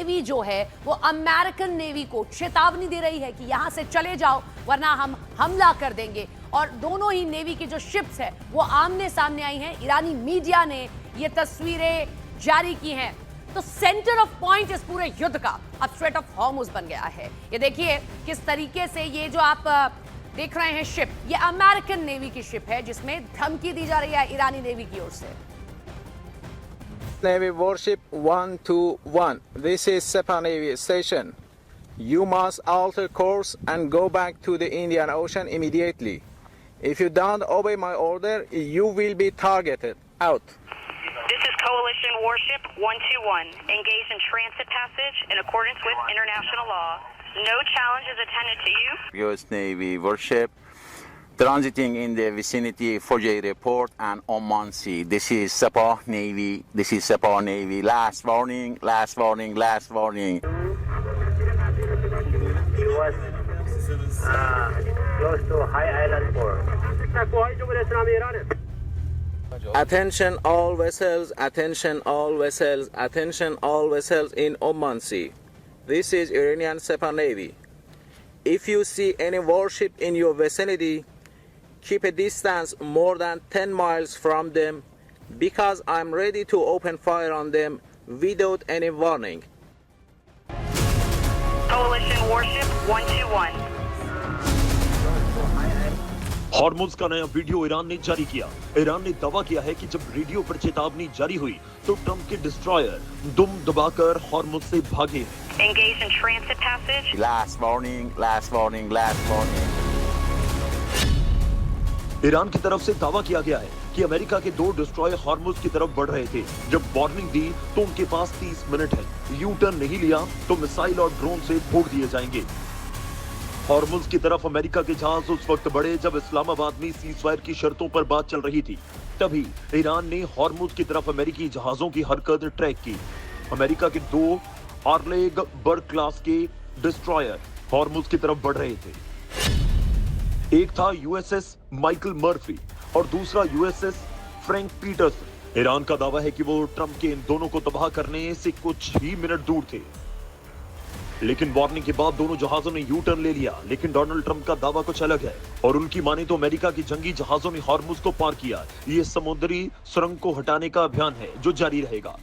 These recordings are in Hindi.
नेवी जो है वो अमेरिकन नेवी को चेतावनी दे रही है कि यहां से चले जाओ वरना हम हमला कर देंगे। और दोनों ही नेवी की जो शिप्स है वो आमने सामने आई हैं। ईरानी मीडिया ने ये तस्वीरें जारी की हैं। तो सेंटर ऑफ पॉइंट इस पूरे युद्ध का अब स्ट्रेट ऑफ हॉर्मुज बन गया है। ये देखिए किस तरीके से ये जो आप देख रहे हैं शिप, ये अमेरिकन नेवी की शिप है जिसमें धमकी दी जा रही है ईरानी नेवी की ओर से। Navy warship 121. This is Sepah Navy station. You must alter course and go back to the Indian Ocean immediately. If you don't obey my order, you will be targeted. Out. This is Coalition Warship 121, engaged in transit passage in accordance with international law. No challenge is attended to you. U.S. Navy warship transiting in the vicinity Fojay Report and Oman Sea. This is Sepah Navy. This is Sepah Navy. Last warning, last warning, last warning. He was close to High Island 4. Attention all vessels, attention all vessels, attention all vessels in Oman Sea. This is Iranian Sepah Navy. If you see any warship in your vicinity, keep a distance more than 10 miles from them because I'm ready to open fire on them without any warning. Coalition Warship 121. Hormuz का नया वीडियो ईरान ने जारी किया। ईरान ने दावा किया है कि जब रेडियो पर चेतावनी जारी हुई तो ट्रंप के डिस्ट्रॉयर दुम दबाकर हॉर्मुज से भागे। Engaged in transit passage. Last warning, last warning, last warning. Iran की तरफ से दावा किया गया है कि अमेरिका के 2 डिस्ट्रॉयर हॉर्मुज की तरफ बढ़ रहे थे। जब वार्निंग दी तो उनके पास 30 मिनट है। यू टर्न नहीं लिया तो मिसाइल और ड्रोन से फोड़ दिए जाएंगे। हॉर्मुज की तरफ अमेरिका के जहाज उस वक्त बढ़े जब इस्लामाबाद में सीज़फायर की शर्तों पर बात चल रही थी। तभी ईरान ने हॉर्मुज की तरफ अमेरिकी जहाजों की हरकत ट्रैक की। अमेरिका के 2 आर्लेग बर्ग क्लास के डिस्ट्रॉयर हॉर्मुज की तरफ बढ़ रहे थे। एक था यूएसएस माइकल मर्फी और दूसरा यूएसएस फ्रैंक पीटर्सन। ईरान का दावा है कि वो ट्रंप के इन दोनों को तबाह करने से कुछ ही मिनट दूर थे, लेकिन वार्निंग के बाद दोनों जहाजों ने यू टर्न ले लिया। लेकिन डोनाल्ड ट्रंप का दावा कुछ अलग है और उनकी माने तो अमेरिका की जंगी जहाजों ने हॉर्मुज को पार किया। ये समुद्री सुरंग को हटाने का अभियान है जो जारी रहेगा।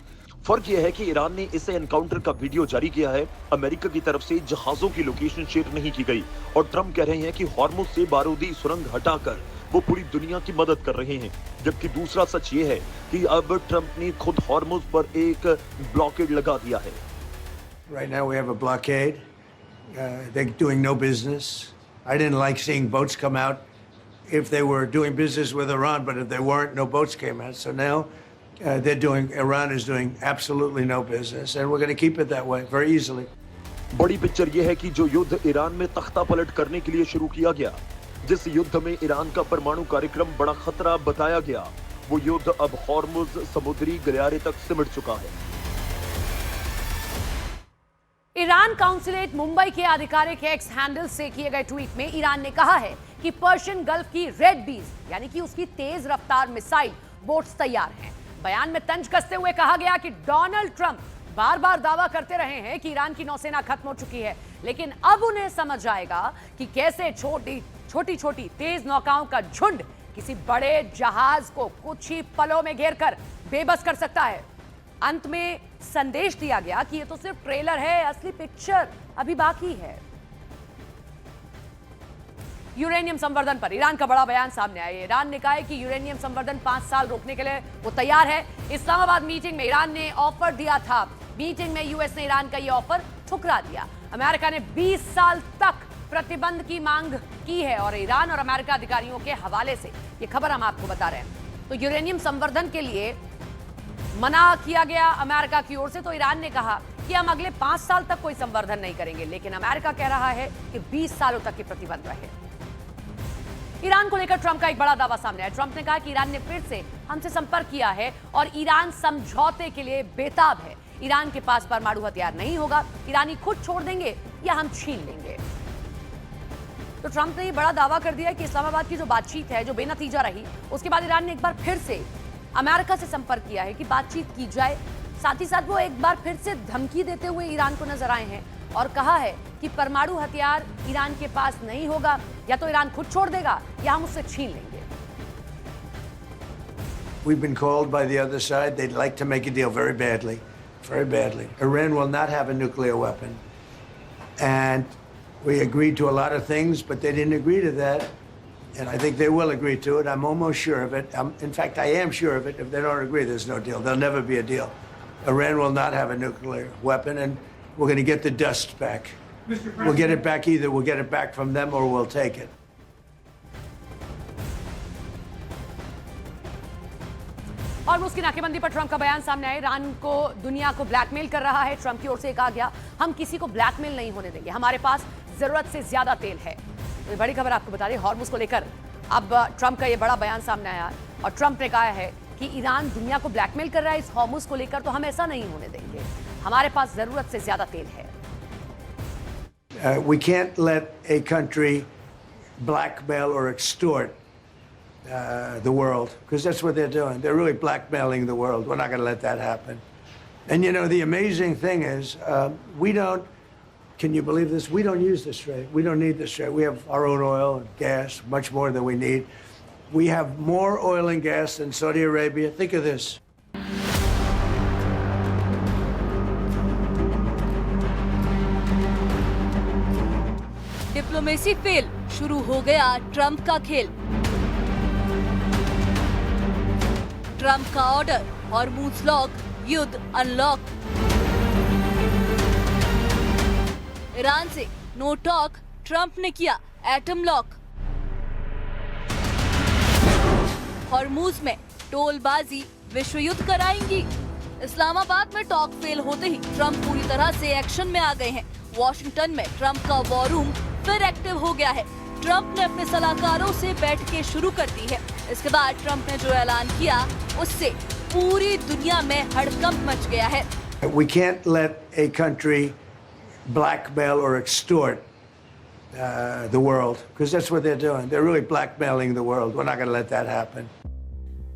फर्क यह है कि ईरान ने इसे एनकाउंटर का वीडियो जारी किया है। अमेरिका की तरफ से जहाजों की लोकेशन शेयर नहीं की गई और ट्रंप कह रहे हैं कि हॉर्मुज से बारूदी सुरंग हटाकर वो पूरी दुनिया की मदद कर रहे हैं। जबकि दूसरा सच ये है कि अब ट्रंप ने खुद हॉर्मुज पर एक ब्लॉकेड लगा दिया है। Right now we have a blockade. They're doing no business. I didn't like seeing boats come out if they were doing business with Iran, but if they weren't, no boats came out. So now Iran is doing absolutely no business, and we're going to keep it that way very easily. बड़ी पिक्चर यह है कि जो युद्ध ईरान में तख्ता पलट करने के लिए शुरू किया गया, जिस युद्ध में ईरान का परमाणु कार्यक्रम बड़ा खतरा बताया गया, वो युद्ध अब हॉर्मुज समुद्री गलियारे तक सिमट चुका है। ईरान काउंसिलेट मुंबई के आधिकारिक एक्स हैंडल से किए गए ट्वीट में ईरान ने कहा है कि पर्शियन गल्फ की रेड बीज यानी कि उसकी तेज रफ्तार मिसाइल बोट्स तैयार हैं। बयान में तंज कसते हुए कहा गया कि डोनाल्ड ट्रंप बार बार दावा करते रहे हैं कि ईरान की नौसेना खत्म हो चुकी है, लेकिन अब उन्हें समझ आएगा कि कैसे छोटी छोटी तेज नौकाओं का झुंड किसी बड़े जहाज को कुछ ही पलों में घेर कर बेबस कर सकता है। अंत में संदेश दिया गया कि ये तो सिर्फ ट्रेलर है, असली पिक्चर अभी बाकी है। यूरेनियम संवर्धन पर ईरान का बड़ा बयान सामने आया। ईरान ने कहा है कि यूरेनियम संवर्धन 5 साल रोकने के लिए वो तैयार है। इस्लामाबाद मीटिंग में ईरान ने ऑफर दिया था। मीटिंग में यूएस ने ईरान का ये ऑफर ठुकरा दिया। अमेरिका ने 20 साल तक प्रतिबंध की मांग की है और ईरान और अमेरिका अधिकारियों के हवाले से ये खबर हम आपको बता रहे हैं। तो यूरेनियम संवर्धन के लिए मना किया गया अमेरिका की ओर से, तो ईरान ने कहा कि हम अगले 5 साल तक कोई संवर्धन नहीं करेंगे, लेकिन अमेरिका कह रहा है कि 20 सालों तक के प्रतिबंध रहे। ईरान को लेकर ट्रंप का एक बड़ा दावा सामने आया। ट्रंप ने कहा कि ईरान ने फिर से हमसे संपर्क किया है और ईरान समझौते के लिए बेताब है। ईरान के पास परमाणु हथियार नहीं होगा, ईरानी खुद छोड़ देंगे या हम छीन लेंगे। तो ट्रंप ने ये बड़ा दावा कर दिया कि इस्लामाबाद की जो बातचीत है जो बेनतीजा रही, उसके बाद ईरान ने एक बार फिर से अमेरिका से संपर्क किया है कि बातचीत की जाए, साथ ही साथ वो एक बार फिर से धमकी देते हुए ईरान को नजर आए हैं और कहा है कि परमाणु हथियार ईरान के पास नहीं होगा, या तो ईरान खुद छोड़ देगा या हम उससे छीन लेंगे। We've been called by the other side. They'd like to make a deal very badly, very badly. Iran will not have a nuclear weapon. And we agreed to a lot of things, but they didn't agree to that. And I think they will agree to it. I'm almost sure of it. In fact, I am sure of it. If they don't agree, there's no deal. There'll never be a deal. Iran will not have a nuclear weapon, and we're going to get the dust back. We'll get it back either. We'll get it back from them or we'll take it. और उसकी नाकेबंदी पर ट्रंप का बयान सामने आया। ईरान को दुनिया को ब्लैकमेल कर रहा है। ट्रंप की ओर से कहा गया, हम किसी को ब्लैकमेल नहीं होने देंगे, हमारे पास जरूरत से ज्यादा तेल है। तो बड़ी खबर आपको बता दें, हॉर्मुज को लेकर अब ट्रंप का ये बड़ा बयान सामने आया और ट्रंप ने कहा है कि ईरान दुनिया को ब्लैकमेल कर रहा है इस हॉर्मुज को लेकर, तो हम ऐसा नहीं होने देंगे, हमारे पास जरूरत से ज्यादा तेल है। We can't let a country blackmail or extort the world, because that's what they're doing. They're really blackmailing the world. We're not going to let that happen. And you know, the amazing thing is, we don't, can you believe this? We don't use this trade. We don't need this trade. We have our own oil and gas, much more than we need. We have more oil and gas than Saudi Arabia. Think of this. Diplomacy fail, शुरू हो गया ट्रंप का खेल। ट्रंप का ऑर्डर, हॉर्मुज लॉक, युद्ध अनलॉक। ईरान से नो टॉक, ट्रंप ने किया एटम लॉक। हॉर्मुज में टोलबाजी विश्व युद्ध कराएंगी। इस्लामाबाद में टॉक फेल होते ही ट्रंप पूरी तरह से एक्शन में आ गए हैं। वॉशिंगटन में ट्रंप का वॉर रूम फिर एक्टिव हो गया है। ट्रंप ने अपने सलाहकारों से बैठकें शुरू कर दी है। इसके बाद ट्रंप ने जो ऐलान किया, उससे पूरी दुनिया में हड़कंप मच गया है। We can't let a country blackmail or extort the world, because that's what they're doing. They're really blackmailing the world. We're not going to let that happen.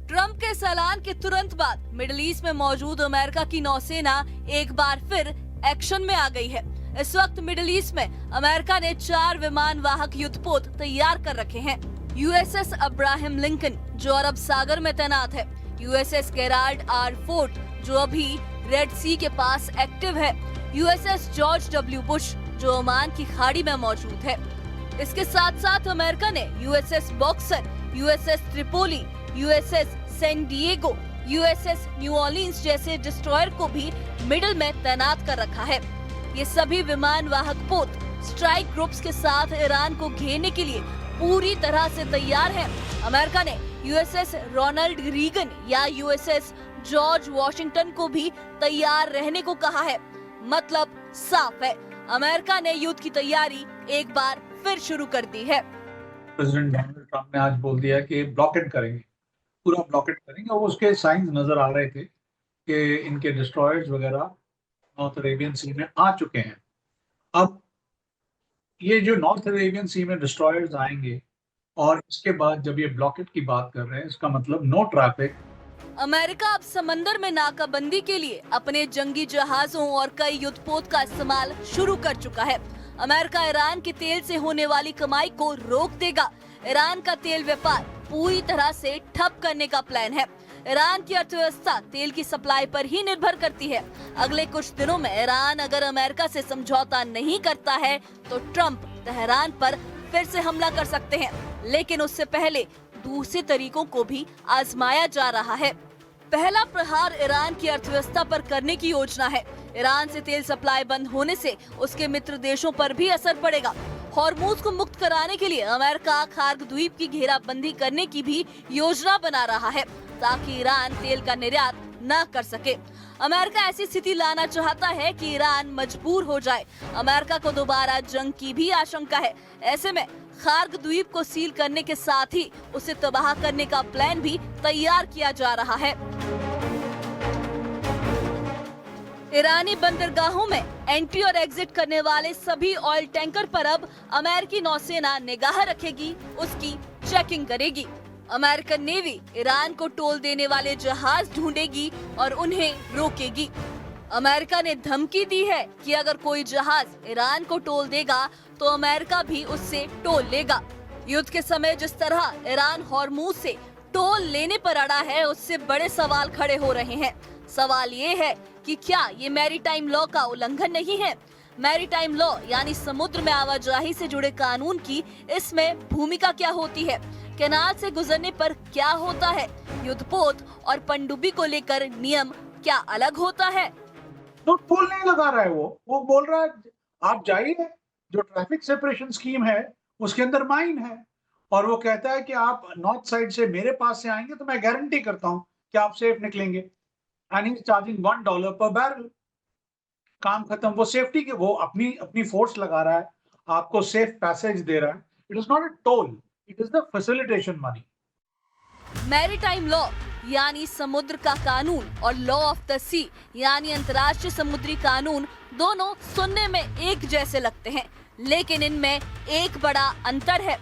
Trump के इस ऐलान के तुरंत बाद मिडिल ईस्ट में मौजूद अमेरिका की नौसेना एक बार फिर एक्शन में आ गई है। इस वक्त मिडिल ईस्ट में अमेरिका ने 4 विमान वाहक युद्धपोत तैयार कर रखे हैं। यूएसएस अब्राहम लिंकन जो अरब सागर में तैनात है, यूएसएस गेराल्ड आर फोर्ट जो अभी रेड सी के पास एक्टिव है, यूएसएस जॉर्ज डब्ल्यू बुश जो ओमान की खाड़ी में मौजूद है। इसके साथ साथ अमेरिका ने USS Boxer, USS Tripoli, USS San Diego, USS New Orleans जैसे डिस्ट्रॉयर को भी मिडिल में तैनात कर रखा है। ये सभी विमान वाहक पोत स्ट्राइक ग्रुप्स के साथ ईरान को घेरने के लिए पूरी तरह से तैयार है। अमेरिका ने यूएसएस रोनाल्ड रीगन या यूएसएस जॉर्ज वॉशिंगटन को भी तैयार रहने को कहा है। मतलब साफ है, अमेरिका ने युद्ध की तैयारी एक बार फिर शुरू कर दी है। प्रेसिडेंट डोनाल्ड ट्रंप ने आज बोल दिया कि ब्लॉकेट करेंगे, पूरा ब्लॉकेट करेंगे, और उसके साइंस नजर आ रहे थे कि इनके डिस्ट्रॉयर्स वगैरह नॉर्थ अरेबियन सी में आ चुके हैं। अब ये जो नॉर्थ अरेबियन सी में डिस्ट्रॉयर्स आएंगे और इसके बाद जब ये ब्लॉकेट की बात कर रहे हैं, इसका मतलब नो ट्रैफिक। अमेरिका अब समंदर में नाकाबंदी के लिए अपने जंगी जहाजों और कई युद्धपोत का इस्तेमाल शुरू कर चुका है। अमेरिका ईरान के तेल से होने वाली कमाई को रोक देगा। ईरान का तेल व्यापार पूरी तरह से ठप करने का प्लान है। ईरान की अर्थव्यवस्था तेल की सप्लाई पर ही निर्भर करती है। अगले कुछ दिनों में ईरान अगर अमेरिका से समझौता नहीं करता है तो ट्रंप तेहरान पर फिर से हमला कर सकते हैं, लेकिन उससे पहले दूसरे तरीकों को भी आजमाया जा रहा है। पहला प्रहार ईरान की अर्थव्यवस्था पर करने की योजना है। ईरान से तेल सप्लाई बंद होने से उसके मित्र देशों पर भी असर पड़ेगा। हॉर्मुज को मुक्त कराने के लिए अमेरिका खार्ग द्वीप की घेराबंदी करने की भी योजना बना रहा है ताकि ईरान तेल का निर्यात न कर सके। अमेरिका ऐसी स्थिति लाना चाहता है कि ईरान मजबूर हो जाए। अमेरिका को दोबारा जंग की भी आशंका है। ऐसे में खार्ग द्वीप को सील करने के साथ ही उसे तबाह करने का प्लान भी तैयार किया जा रहा है। ईरानी बंदरगाहों में एंट्री और एग्जिट करने वाले सभी ऑयल टैंकर पर अब अमेरिकी नौसेना निगाह रखेगी, उसकी चेकिंग करेगी। अमेरिकन नेवी ईरान को टोल देने वाले जहाज ढूंढेगी और उन्हें रोकेगी। अमेरिका ने धमकी दी है कि अगर कोई जहाज ईरान को टोल देगा तो अमेरिका भी उससे टोल लेगा। युद्ध के समय जिस तरह ईरान हॉर्मूज से टोल लेने पर अड़ा है, उससे बड़े सवाल खड़े हो रहे हैं। सवाल ये है कि क्या ये मैरीटाइम लॉ का उल्लंघन नहीं है? मैरीटाइम लॉ यानी समुद्र में आवाजाही से जुड़े कानून की इसमें भूमिका क्या होती है? कैनाल से गुजरने पर क्या होता है? युद्धपोत और पनडुब्बी को लेकर नियम क्या अलग होता है? तो टोल नहीं लगा रहा है वो बोल रहा है आप जाइए, जो ट्रैफिक सेपरेशन स्कीम है उसके अंदर माइन है, और वो कहता है कि आप नॉर्थ साइड से मेरे पास से आएंगे तो मैं गारंटी करता हूं कि आप सेफ निकलेंगे। एंड ही इज चार्जिंग $1 पर बैरल। काम खत्म। वो सेफ्टी के वो अपनी फोर्स लगा रहा है, आपको सेफ पैसेज दे रहा है। It is not a toll, it is the facilitation money. Maritime law यानी समुद्र का कानून और लॉ ऑफ द सी यानी अंतर्राष्ट्रीय समुद्री कानून दोनों सुनने में एक जैसे लगते हैं, लेकिन इनमें एक बड़ा अंतर है।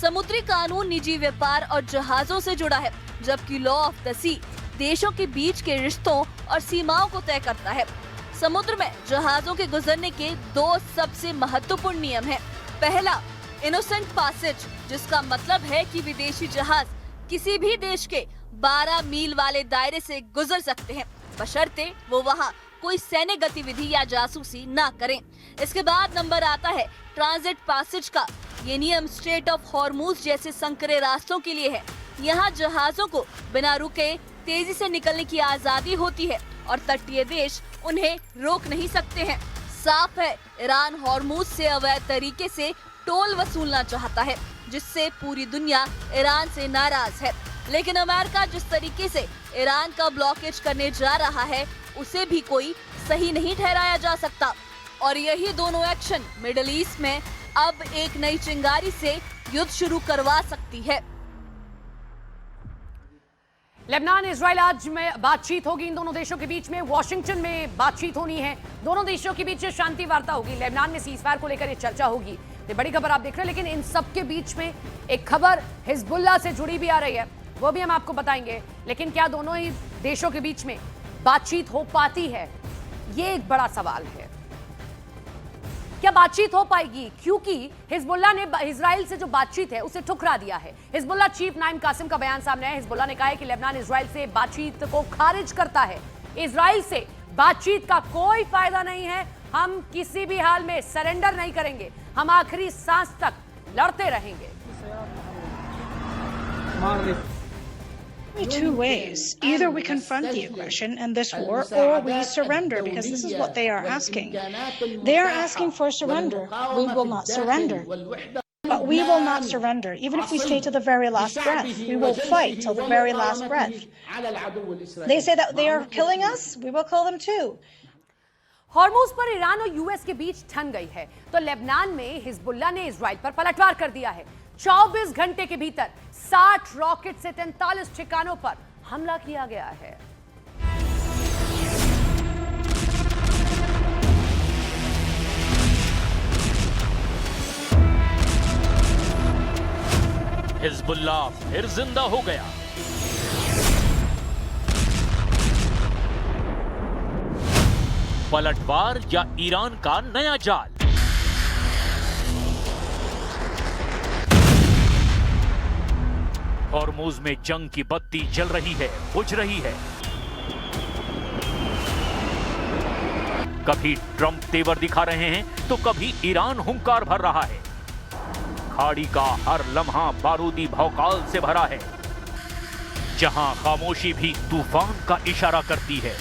समुद्री कानून निजी व्यापार और जहाजों से जुड़ा है, जबकि लॉ ऑफ द सी देशों के बीच के रिश्तों और सीमाओं को तय करता है। समुद्र में जहाजों के गुजरने के दो सबसे महत्वपूर्ण नियम हैं। पहला, इनोसेंट पैसेज, जिसका मतलब है कि विदेशी जहाज किसी भी देश के 12 मील वाले दायरे से गुजर सकते हैं, बशर्ते वो वहाँ कोई सैन्य गतिविधि या जासूसी ना करें। इसके बाद नंबर आता है ट्रांजिट पैसेज का। ये नियम स्ट्रेट ऑफ हॉर्मूज जैसे संकरे रास्तों के लिए है। यहाँ जहाजों को बिना रुके तेजी से निकलने की आजादी होती है और तटीय देश उन्हें रोक नहीं सकते हैं। साफ है, ईरान हॉर्मूज से अवैध तरीके से टोल वसूलना चाहता है, जिससे पूरी दुनिया ईरान से नाराज है। लेकिन अमेरिका जिस तरीके से ईरान का ब्लॉकेज करने जा रहा है, उसे भी कोई सही नहीं ठहराया जा सकता। और यही दोनों एक्शन मिडिल ईस्ट में अब एक नई चिंगारी से युद्ध शुरू करवा सकती है। लेबनान इजराइल आज में बातचीत होगी इन दोनों देशों के बीच में। वॉशिंगटन में बातचीत होनी है, दोनों देशों के बीच शांति वार्ता होगी। लेबनान में सीजफायर को लेकर ये चर्चा होगी। ये बड़ी खबर आप देख रहे हैं, लेकिन इन सब के बीच में एक खबर हिजबुल्लाह से जुड़ी भी आ रही है, वो भी हम आपको बताएंगे। लेकिन क्या दोनों ही देशों के बीच में बातचीत हो पाती है, ये एक बड़ा सवाल है। क्या बातचीत हो पाएगी? क्योंकि हिजबुल्लाह ने इजराइल से जो बातचीत है उसे ठुकरा दिया है। हिजबुल्लाह चीफ नाइम कासिम का बयान सामने आया। हिजबुल्लाह ने कहा है कि लेबनान इजराइल से बातचीत को खारिज करता है। इजराइल से बातचीत का कोई फायदा नहीं है, हम किसी भी हाल में सरेंडर नहीं करेंगे, हम आखिरी सांस तक लड़ते रहेंगे। Two ways. Either we confront the aggression and this war, or we surrender, because this is what they are asking. They are asking for surrender. We will not surrender. But we will not surrender. Even if we stay to the very last breath, we will fight till the very last breath. They say that they are killing us, we will kill them too. Hormuz पर ईरान और यूएस के बीच ठन गई है, तो लेबनान में हिजबुल्लाह ने इजराइल पर पलटवार कर दिया है। 24 घंटे के भीतर 60 रॉकेट से 43 ठिकानों पर हमला किया गया है। हिजबुल्लाह फिर जिंदा हो गया। पलटवार या ईरान का नया जाल? हॉर्मूज में जंग की बत्ती जल रही है, बुझ रही है। कभी ट्रंप तेवर दिखा रहे हैं तो कभी ईरान हुंकार भर रहा है। खाड़ी का हर लम्हा बारूदी भौकाल से भरा है। जहां खामोशी भी तूफान का इशारा करती है।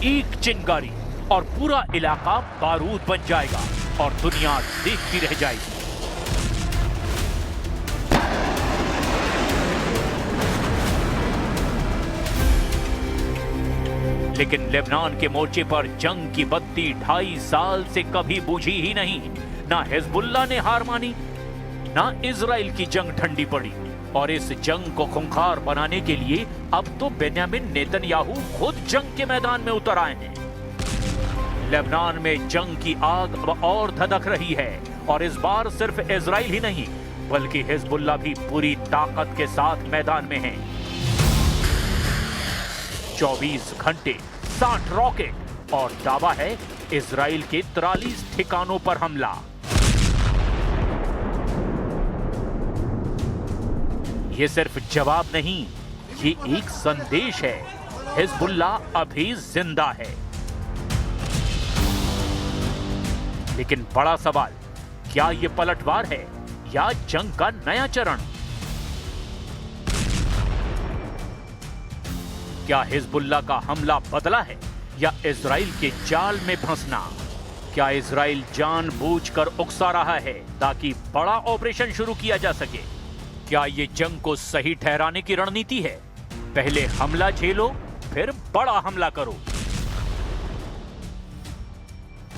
एक चिंगारी और पूरा इलाका बारूद बन जाएगा और दुनिया देखती रह जाएगी। लेकिन लेबनान के मोर्चे पर जंग की बत्ती 2.5 साल से कभी बुझी ही नहीं। ना हिजबुल्लाह ने हार मानी, ना इजराइल की जंग ठंडी पड़ी। और इस जंग को खूंखार बनाने के लिए अब तो बेन्यामिन नेतन्याहू खुद जंग के मैदान में उतर आए हैं। लेबनान में जंग की आग अब और धधक रही है, और इस बार सिर्फ इजराइल ही नहीं बल्कि हिजबुल्लाह भी पूरी ताकत के साथ मैदान में है। 24 घंटे 60 रॉकेट और दावा है इजराइल के 43 ठिकानों पर हमला। ये सिर्फ जवाब नहीं, ये एक संदेश है, हिजबुल्लाह अभी जिंदा है। लेकिन बड़ा सवाल, क्या ये पलटवार है या जंग का नया चरण? क्या हिजबुल्लाह का हमला बदला है या इजराइल के जाल में फंसना? क्या इजराइल जानबूझकर उकसा रहा है ताकि बड़ा ऑपरेशन शुरू किया जा सके? क्या ये जंग को सही ठहराने की रणनीति है? पहले हमला झेलो, फिर बड़ा हमला करो।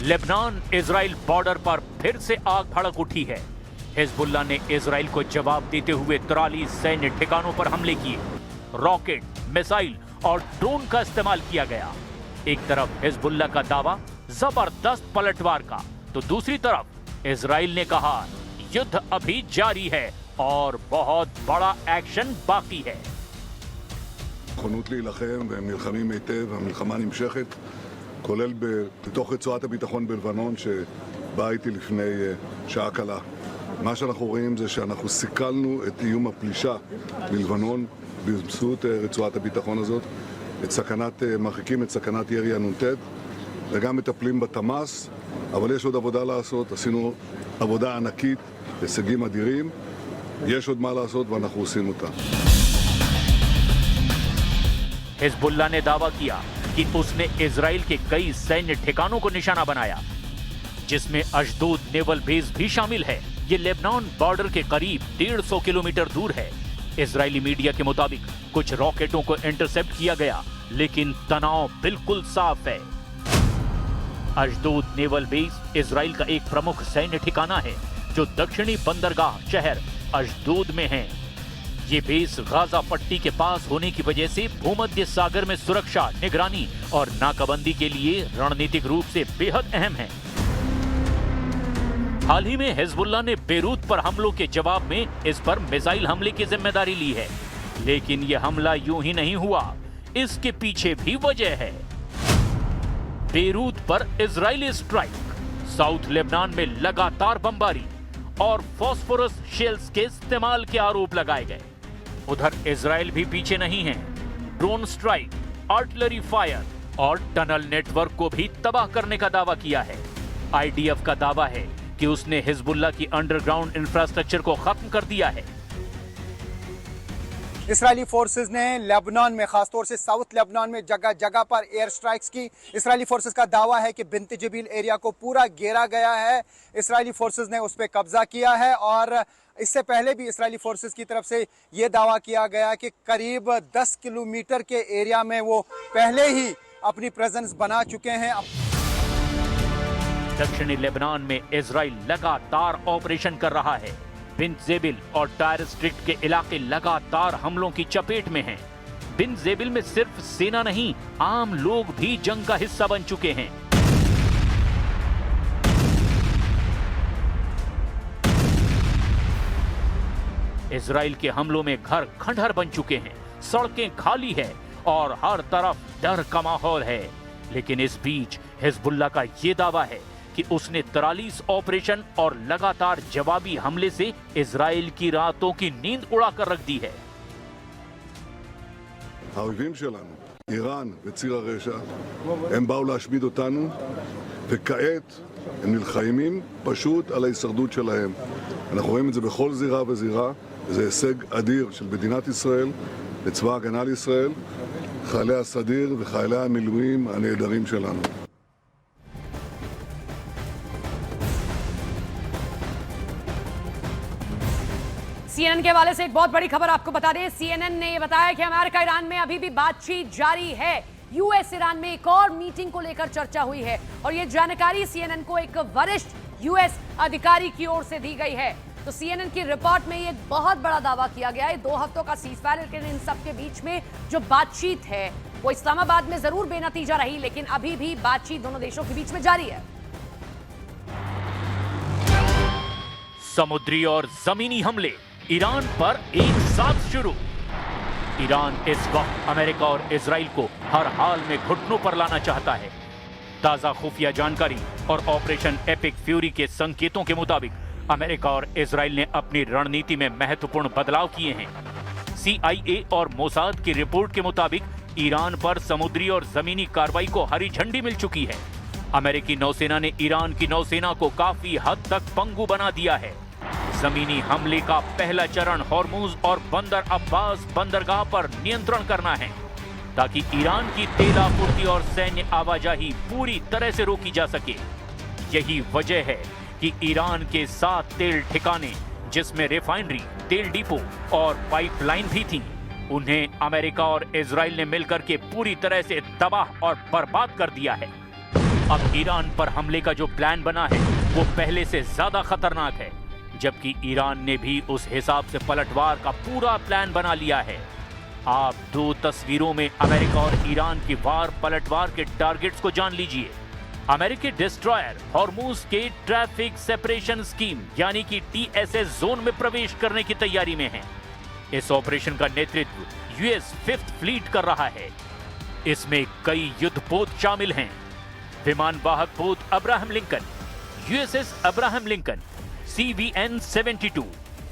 लेबनान इजराइल बॉर्डर पर फिर से आग भड़क उठी है। हिजबुल्लाह ने इजराइल को जवाब देते हुए 43 सैन्य ठिकानों पर हमले किए। रॉकेट, मिसाइल और ड्रोन का इस्तेमाल किया गया। एक तरफ हिजबुल्लाह का दावा जबरदस्त पलटवार का, तो दूसरी तरफ इजराइल ने कहा युद्ध अभी जारी है और बहुत बड़ा एक्शन बाकी है। נכונות להילחם והם נלחמים היטב, המלחמה נמשכת, כולל בתוך רצועת הביטחון בלבנון שבאה איתי לפני שעה קלה. מה שאנחנו רואים זה שאנחנו סיכלנו את איום הפלישה מלבנון באמצעות רצועת הביטחון הזאת, מרחיקים את סכנת ירי הנ"ט וגם מטפלים בתמ"ס, אבל יש עוד עבודה לעשות, עשינו עבודה ענקית, הישגים אדירים, יש עוד מה לעשות ואנחנו עושים אותה. हिजबुल्लाह ने दावा किया कि उसने इजराइल के कई सैन्य ठिकानों को निशाना बनाया, जिसमें अशदोद नेवल बेस भी शामिल है। ये लेबनान बॉर्डर के करीब 150 किलोमीटर दूर है। इजरायली मीडिया के मुताबिक कुछ रॉकेटों को इंटरसेप्ट किया गया, लेकिन तनाव बिल्कुल साफ है। अशदोद नेवल बेस इजराइल का एक प्रमुख सैन्य ठिकाना है जो दक्षिणी बंदरगाह शहर अशदोद में है। ये बेस गाजा पट्टी के पास होने की वजह से भूमध्य सागर में सुरक्षा, निगरानी और नाकाबंदी के लिए रणनीतिक रूप से बेहद अहम है। हाल ही में हिजबुल्लाह ने बेरूत पर हमलों के जवाब में इस पर मिसाइल हमले की जिम्मेदारी ली है, लेकिन यह हमला यूं ही नहीं हुआ, इसके पीछे भी वजह है। बेरूत पर इजरायली स्ट्राइक, साउथ लेबनान में लगातार बमबारी और फास्फोरस शेल्स के इस्तेमाल के आरोप लगाए गए। उधर इजराइल भी पीछे नहीं है। ड्रोन स्ट्राइक, आर्टिलरी फायर और टनल नेटवर्क को भी तबाह करने का दावा किया है। आईडीएफ का दावा है कि उसने हिजबुल्लाह की अंडरग्राउंड इंफ्रास्ट्रक्चर को खत्म कर दिया है। इसराइली फोर्सेस ने लेबनान में, खासतौर से साउथ लेबनान में जगह जगह पर एयर स्ट्राइक्स की। इसराइली फोर्सेस का दावा है कि बिन्त जबील एरिया को पूरा घेरा गया है। इसराइली फोर्सेस ने उस पर कब्जा किया है और इससे पहले भी इसराइली फोर्सेस की तरफ से ये दावा किया गया कि करीब 10 किलोमीटर के एरिया में वो पहले ही अपनी प्रेजेंस बना चुके हैं। दक्षिणी लेबनान में इजराइल लगातार ऑपरेशन कर रहा है। बिन्त जेबिल और टायर स्ट्रिक्ट के इलाके लगातार हमलों की चपेट में हैं। बिन्त जेबिल में सिर्फ सेना नहीं, आम लोग भी जंग का हिस्सा बन चुके हैं। इजराइल के हमलों में घर खंडहर बन चुके हैं, सड़कें खाली है और हर तरफ डर का माहौल है। लेकिन इस बीच हिजबुल्लाह का यह दावा है कि उसने 43 ऑपरेशन और लगातार जवाबी हमले से इजराइल की रातों की नींद उड़ाकर रख दी है। האויבים שלנו, איראן וציר הרשע, הם באו להשמיד אותנו, וכעת הם נלחמים פשוט על ההישרדות שלהם. אנחנו רואים את זה בכל זירה וזירה, זה הישג אדיר של מדינת ישראל, לצבא ההגנה לישראל, חיילי הסדיר וחיילי המילואים הנהדרים שלנו. सीएनएन के हवाले से एक बहुत बड़ी खबर आपको बता दें। सीएनएन ने यह बताया कि अमेरिका ईरान में अभी भी बातचीत जारी है। यूएस ईरान में एक और मीटिंग को लेकर चर्चा हुई है और यह जानकारी सीएनएन को एक वरिष्ठ यूएस अधिकारी की ओर से दी गई है। तो सीएनएन की रिपोर्ट में एक बहुत बड़ा दावा किया गया है 2 हफ्तों का सीजफायर, लेकिन इन सब के बीच में जो बातचीत है वो इस्लामाबाद में जरूर बेनतीजा रही, लेकिन अभी भी बातचीत दोनों देशों के बीच में जारी है। समुद्री और जमीनी हमले ईरान पर एक साथ शुरू। ईरान इस वक्त अमेरिका और इजराइल को हर हाल में घुटनों पर लाना चाहता है। ताजा खुफिया जानकारी और ऑपरेशन एपिक फ्यूरी के संकेतों के मुताबिक अमेरिका और इजराइल ने अपनी रणनीति में महत्वपूर्ण बदलाव किए हैं। CIA और मोसाद की रिपोर्ट के मुताबिक ईरान पर समुद्री और जमीनी कार्रवाई को हरी झंडी मिल चुकी है। अमेरिकी नौसेना ने ईरान की नौसेना को काफी हद तक पंगु बना दिया है। जमीनी हमले का पहला चरण हॉर्मुज और बंदर अब्बास बंदरगाह पर नियंत्रण करना है, ताकि ईरान की तेल आपूर्ति और सैन्य आवाजाही पूरी तरह से रोकी जा सके। यही वजह है कि ईरान के 7 तेल ठिकाने, जिसमें रिफाइनरी, तेल डिपो और पाइपलाइन भी थी, उन्हें अमेरिका और इजराइल ने मिलकर के पूरी तरह से तबाह और बर्बाद कर दिया है। अब ईरान पर हमले का जो प्लान बना है वो पहले से ज्यादा खतरनाक है, जबकि ईरान ने भी उस हिसाब से पलटवार का पूरा प्लान बना लिया है। आप 2 तस्वीरों में अमेरिका और ईरान की वार पलटवार के टारगेट्स को जान लीजिए। अमेरिकी डिस्ट्रॉयर हॉर्मुज के ट्रैफिक सेपरेशन स्कीम यानी कि TSS जोन में प्रवेश करने की तैयारी में है। इस ऑपरेशन का नेतृत्व US 5th फ्लीट कर रहा है। इसमें कई युद्धपोत शामिल हैं। विमान वाहक पोत Abraham Lincoln, USS Abraham Lincoln CVN 72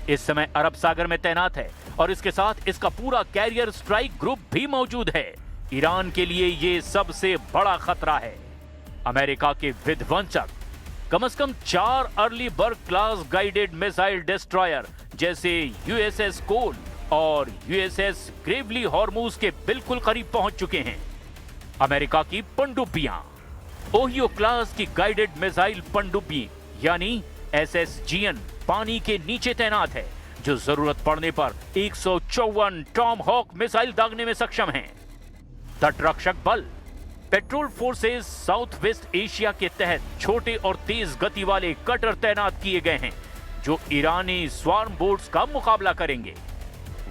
इस समय अरब सागर में तैनात है और इसके साथ इसका पूरा कैरियर स्ट्राइक ग्रुप भी मौजूद है। ईरान के लिए ये सबसे बड़ा खतरा है। अमेरिका के विध्वंसक कम से कम 4 अर्ली बर्ग क्लास गाइडेड मिसाइल डिस्ट्रॉयर जैसे USS कोल और USS ग्रेवली हॉर्मुज के बिल्कुल करीब पहुंच चुके हैं। अमेरिका की पनडुब्बियां ओहियो क्लास की गाइडेड मिसाइल पनडुब्बी यानी SSGN पानी के नीचे तैनात है, जो जरूरत पड़ने पर 154 टॉम हॉक मिसाइल दागने में सक्षम हैं। तटरक्षक बल petrol forces south west Asia के तहत छोटे और तेज गति वाले कटर तैनात किए गए हैं, जो ईरानी स्वार्म बोट्स का मुकाबला करेंगे।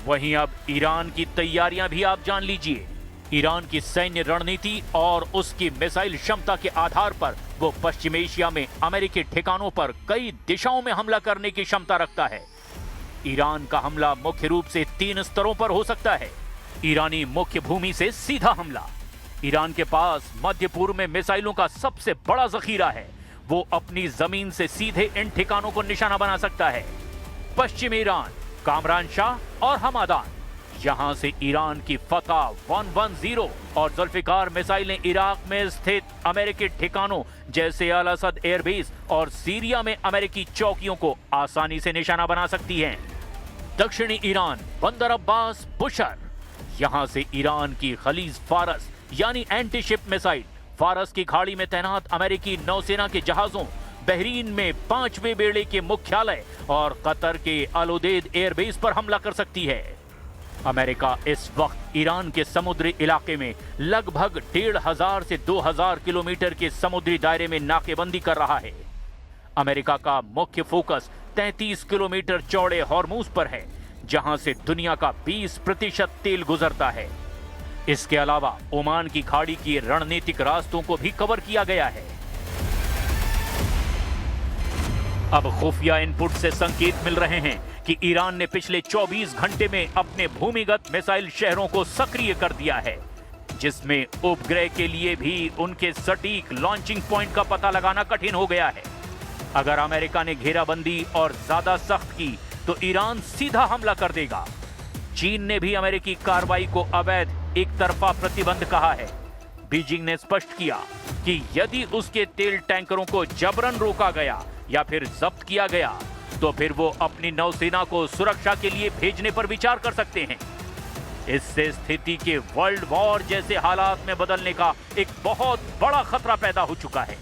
वहीं अब ईरान की तैयारियां भी आप जान लीजिए। ईरान की सैन्य रणनीति और उसकी मिसाइल क्षमता के आधार पर वो पश्चिम एशिया में अमेरिकी ठिकानों पर कई दिशाओं में हमला करने की क्षमता रखता है। ईरान का हमला मुख्य रूप से 3 स्तरों पर हो सकता है। ईरानी मुख्य भूमि से सीधा हमला। ईरान के पास मध्य पूर्व में मिसाइलों का सबसे बड़ा जखीरा है। वो अपनी जमीन से सीधे इन ठिकानों को निशाना बना सकता है। पश्चिम ईरान, कामरान शाह और हमादान, यहां से ईरान की फतह 110 और जुल्फिकार मिसाइलें इराक में स्थित अमेरिकी ठिकानों जैसे अल असद एयरबेस और सीरिया में अमेरिकी चौकियों को आसानी से निशाना बना सकती हैं। दक्षिणी ईरान, बंदर अब्बास बुशर, यहां से ईरान की खलीज फारस यानी एंटी शिप मिसाइल फारस की खाड़ी में तैनात अमेरिकी नौसेना के जहाजों, बहरीन में 5वें बेड़े के मुख्यालय और कतर के अल उदेद एयरबेस पर हमला कर सकती है। अमेरिका इस वक्त ईरान के समुद्री इलाके में लगभग 1500 से 2000 किलोमीटर के समुद्री दायरे में नाकेबंदी कर रहा है। अमेरिका का मुख्य फोकस 33 किलोमीटर चौड़े हॉर्मुज पर है, जहां से दुनिया का 20% तेल गुजरता है। इसके अलावा ओमान की खाड़ी की रणनीतिक रास्तों को भी कवर किया गया है। अब खुफिया इनपुट से संकेत मिल रहे हैं कि ईरान ने पिछले 24 घंटे में अपने भूमिगत मिसाइल शहरों को सक्रिय कर दिया है, जिसमें उपग्रह के लिए भी उनके सटीक लॉन्चिंग पॉइंट का पता लगाना कठिन हो गया है। अगर अमेरिका ने घेराबंदी और ज्यादा सख्त की तो ईरान सीधा हमला कर देगा। चीन ने भी अमेरिकी कार्रवाई को अवैध एक तरफा प्रतिबंध कहा है। बीजिंग ने स्पष्ट किया कि यदि उसके तेल टैंकरों को जबरन रोका गया या फिर जब्त किया गया तो फिर वो अपनी नौसेना को सुरक्षा के लिए भेजने पर विचार कर सकते हैं। इससे स्थिति के वर्ल्ड वॉर जैसे हालात में बदलने का एक बहुत बड़ा खतरा पैदा हो चुका है।